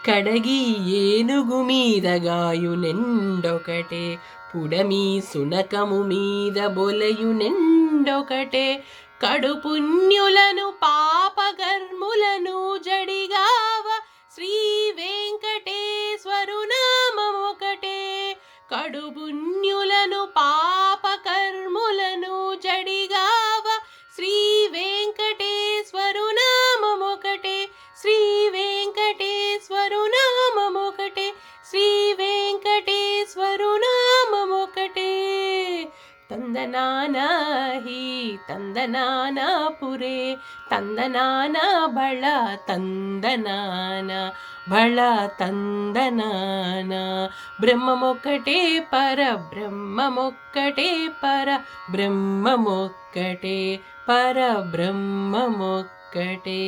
కడగి ఏనుగు మీద గాయునెండొకటే, పుడమి సునకము మీద బొలయునెండొకటే. కడుపుణ్యులను పాపకర్ములను జడిగావ శ్రీ వెంకటేశ్వరు నామమొకటే. కడుపుణ్యులను పాపకర్ములను జడిగావ శ్రీ వెంకటేశ్వరు నామమొకటే. శ్రీ వెంకటేశ్వరు నామమొకటే. శ్రీ వెంకటేశ్వరు నామమొకటే. తందనానా హి తందనానా పురే, తందనానా బళ తందనానా బళ తందనానా. బ్రహ్మమొక్కటే పర బ్రహ్మమొక్కటే పర బ్రహ్మమొక్కటే పర బ్రహ్మమొక్కటే.